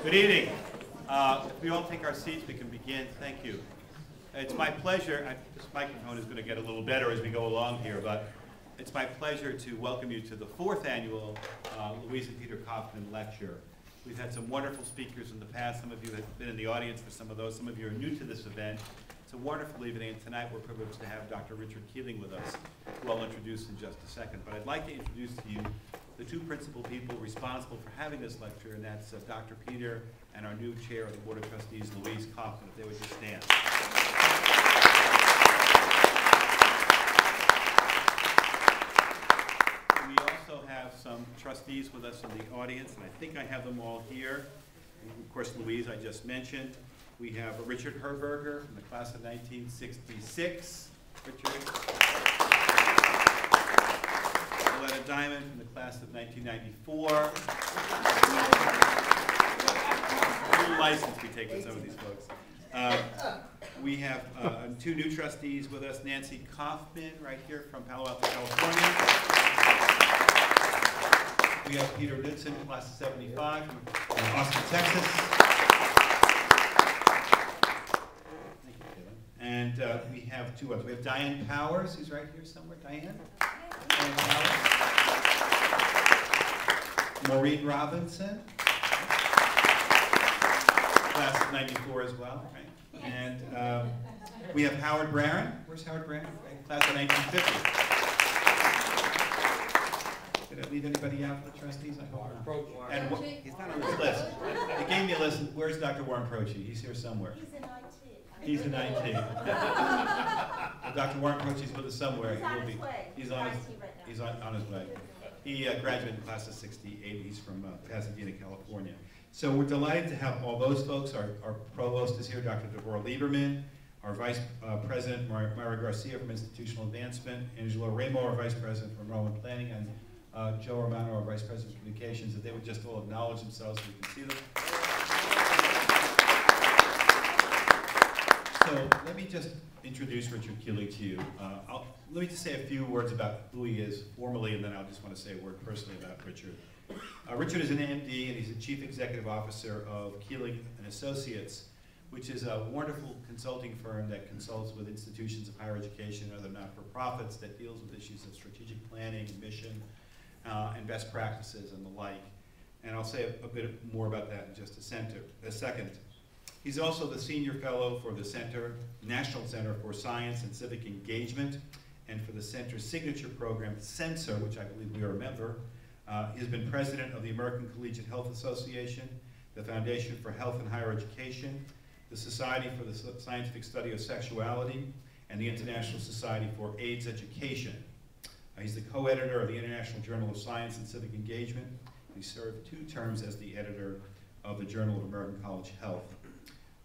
Good evening. If we all take our seats, we can begin. Thank you. It's my pleasure. This microphone is going to get a little better as we go along here, but it's my pleasure to welcome you to the 4th annual Louise and Peter Kaufman Lecture. We've had some wonderful speakers in the past. Some of you have been in the audience for some of those. Some of you are new to this event. It's a wonderful evening, and tonight we're privileged to have Dr. Richard Keeling with us, who I'll introduce in just a second. But I'd like to introduce to you the two principal people responsible for having this lecture, and that's Dr. Peter and our new chair of the Board of Trustees, Louise Kaufman, if they would just stand. We also have some trustees with us in the audience, and I think I have them all here. And of course, Louise, I just mentioned. We have Richard Herberger from the class of 1966. Richard. Loretta Diamond from the class of 1994. A little license we take with some of these folks. We have two new trustees with us, Nancy Kaufman, right here from Palo Alto, California. We have Peter Knudsen, class of 75 from Austin, Texas. Thank you, Taylor. And we have two others. We have Diane Powers, who's right here somewhere. Diane? Diane Powers. Maureen Robinson, class of 94 as well, right? And we have Howard Barron. Where's Howard Barron? Class of 1950. Did I leave anybody out for the trustees? I hope not. And he's not on this list. They gave me a list. Where's Dr. Warren Proce? He's here somewhere. He's in IT. He's in IT. Well, Dr. Warren Proce is with us somewhere. He's on his way. He graduated in class of 68. He's from Pasadena, California. So we're delighted to have all those folks. Our provost is here, Dr. Deborah Lieberman. Our vice president, Myra Garcia from Institutional Advancement. Angela Ramo, our vice president from Enrollment Planning. And Joe Romano, our vice president of Communications. If they would just all acknowledge themselves so we can see them. So let me just introduce Richard Keeling to you. Let me just say a few words about who he is formally, and then I'll just want to say a word personally about Richard. Richard is an MD, and he's the Chief Executive Officer of Keeling and Associates, which is a wonderful consulting firm that consults with institutions of higher education and other not-for-profits that deals with issues of strategic planning, mission, and best practices and the like. And I'll say a bit more about that in just a second. He's also the Senior Fellow for the National Center for Science and Civic Engagement, and for the Center's signature program, CENSOR, which I believe we are a member. He's been president of the American Collegiate Health Association, the Foundation for Health and Higher Education, the Society for the Scientific Study of Sexuality, and the International Society for AIDS Education. He's the co-editor of the International Journal of Science and Civic Engagement. He served 2 terms as the editor of the Journal of American College Health.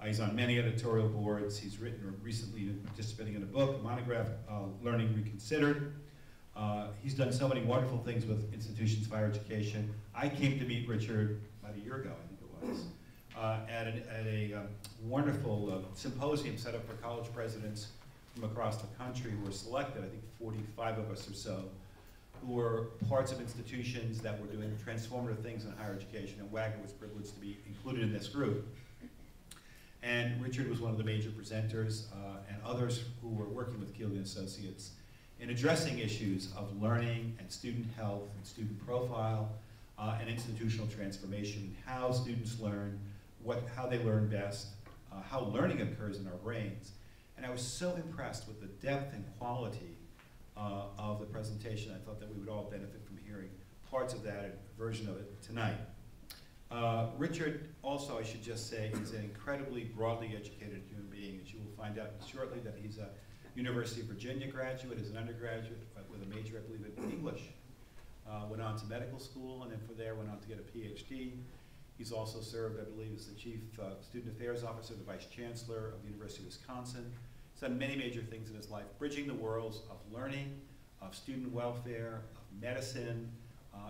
He's on many editorial boards. He's written or recently participating in a book, a monograph, Learning Reconsidered. He's done so many wonderful things with institutions of higher education. I came to meet Richard about a year ago, I think it was, at a wonderful symposium set up for college presidents from across the country who were selected, I think 45 of us or so, who were parts of institutions that were doing transformative things in higher education, and Wagner was privileged to be included in this group. And Richard was one of the major presenters, and others who were working with Keeling Associates in addressing issues of learning and student health and student profile and institutional transformation, how students learn, how they learn best, how learning occurs in our brains. And I was so impressed with the depth and quality of the presentation. I thought that we would all benefit from hearing parts of that and a version of it tonight. Richard also, I should just say, is an incredibly broadly educated human being. As you will find out shortly, that he's a University of Virginia graduate, as an undergraduate with a major, I believe, in English. Went on to medical school, and then from there went on to get a PhD. He's also served, I believe, as the Chief Student Affairs Officer, the Vice Chancellor of the University of Wisconsin. He's done many major things in his life, bridging the worlds of learning, of student welfare, of medicine,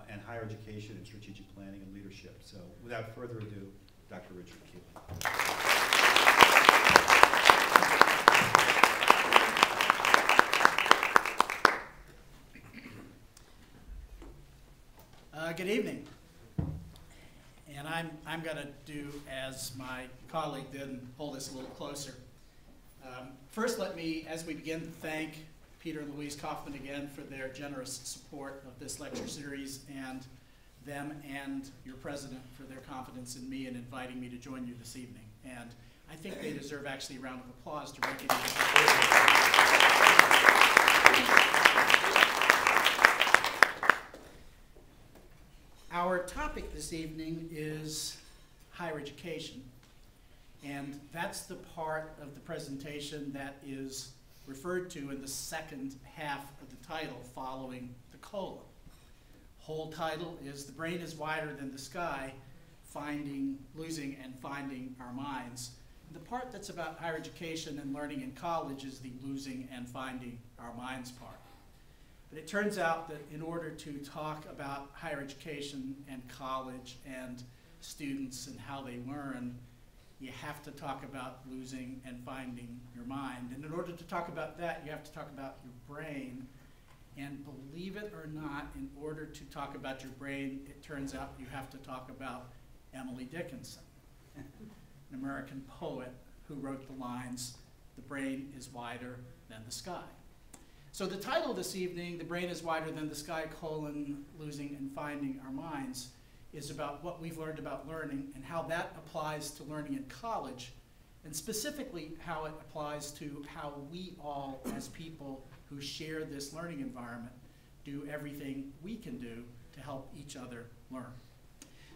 and higher education and strategic planning and leadership. So without further ado, Dr. Richard Keeling. Good evening. And I'm going to do as my colleague did and hold this a little closer. First, let me, as we begin, thank Peter and Louise Kaufman again for their generous support of this lecture series, and them and your president for their confidence in me and inviting me to join you this evening. And I think they deserve actually a round of applause to recognize Our topic this evening is higher education, and that's the part of the presentation that is referred to in the second half of the title following the colon. Whole title is "The Brain is Wider Than the Sky, Losing and Finding Our Minds." The part that's about higher education and learning in college is the losing and finding our minds part. But it turns out that in order to talk about higher education and college and students and how they learn, you have to talk about losing and finding your mind. And in order to talk about that, you have to talk about your brain. And believe it or not, in order to talk about your brain, it turns out you have to talk about Emily Dickinson, an American poet who wrote the lines, "The brain is wider than the sky." So the title this evening, "The Brain is Wider Than the Sky, Losing and Finding Our Minds," is about what we've learned about learning and how that applies to learning in college, and specifically how it applies to how we all, as people who share this learning environment, do everything we can do to help each other learn.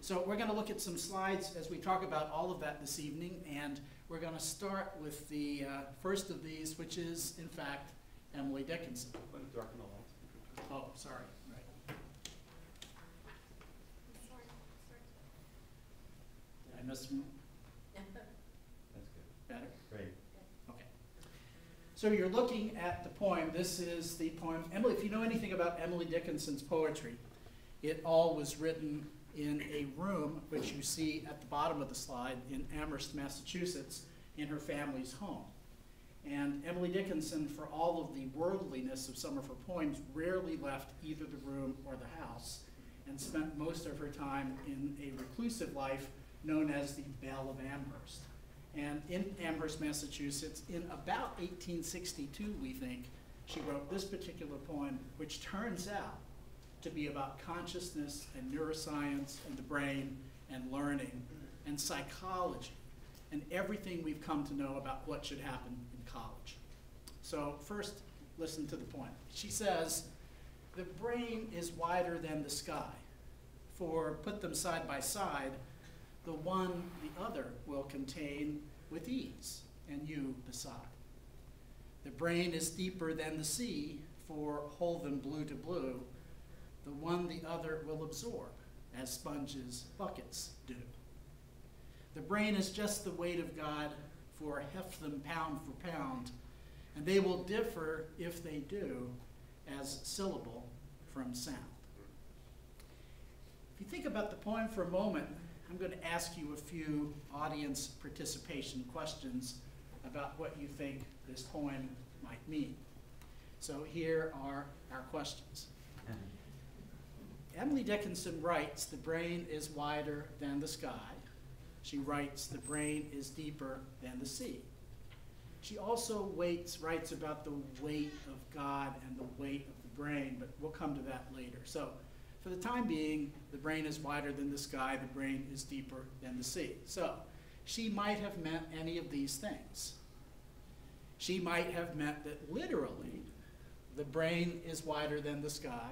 So we're going to look at some slides as we talk about all of that this evening, and we're going to start with the first of these, which is, in fact, Emily Dickinson. Darken the lights. Oh, sorry. Right. Did I miss one? That's good. Better? Great. Okay. So you're looking at the poem. This is the poem. Emily, if you know anything about Emily Dickinson's poetry, it all was written in a room, which you see at the bottom of the slide, in Amherst, Massachusetts, in her family's home. And Emily Dickinson, for all of the worldliness of some of her poems, rarely left either the room or the house, and spent most of her time in a reclusive life known as the Belle of Amherst. And in Amherst, Massachusetts, in about 1862, we think, she wrote this particular poem, which turns out to be about consciousness and neuroscience and the brain and learning and psychology and everything we've come to know about what should happen in college. So first, listen to the poem. She says, "The brain is wider than the sky, for put them side by side, the one the other will contain with ease, and you beside. The brain is deeper than the sea, for hold them blue to blue, the one the other will absorb, as sponges buckets do. The brain is just the weight of God, for heft them pound for pound, and they will differ, if they do, as syllable from sound." If you think about the poem for a moment, I'm going to ask you a few audience participation questions about what you think this poem might mean. So here are our questions. Emily Dickinson writes, "The brain is wider than the sky." She writes, "The brain is deeper than the sea." She also writes about the weight of God and the weight of the brain, but we'll come to that later. So for the time being, the brain is wider than the sky, the brain is deeper than the sea. So she might have meant any of these things. She might have meant that literally, the brain is wider than the sky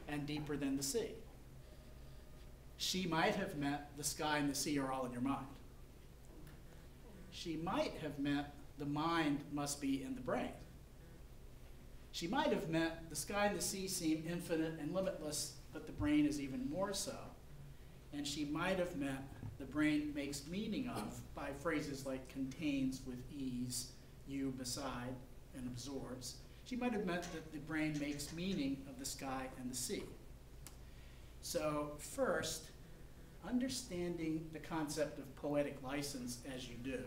and deeper than the sea. She might have meant the sky and the sea are all in your mind. She might have meant the mind must be in the brain. She might have meant the sky and the sea seem infinite and limitless, but the brain is even more so. And she might have meant the brain makes meaning of by phrases like contains with ease, you beside, and absorbs. She might have meant that the brain makes meaning of the sky and the sea. So first, understanding the concept of poetic license as you do,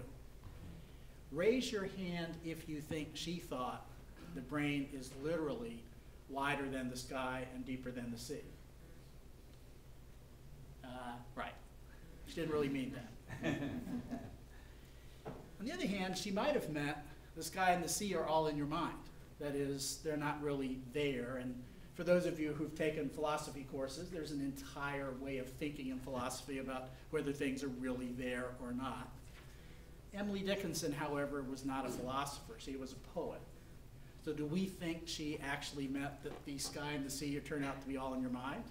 raise your hand if you think she thought the brain is literally wider than the sky and deeper than the sea. Right. She didn't really mean that. On the other hand, she might have meant the sky and the sea are all in your mind. That is, they're not really there. And for those of you who've taken philosophy courses, there's an entire way of thinking in philosophy about whether things are really there or not. Emily Dickinson, however, was not a philosopher. She was a poet. So do we think she actually meant that the sky and the sea turn out to be all in your mind?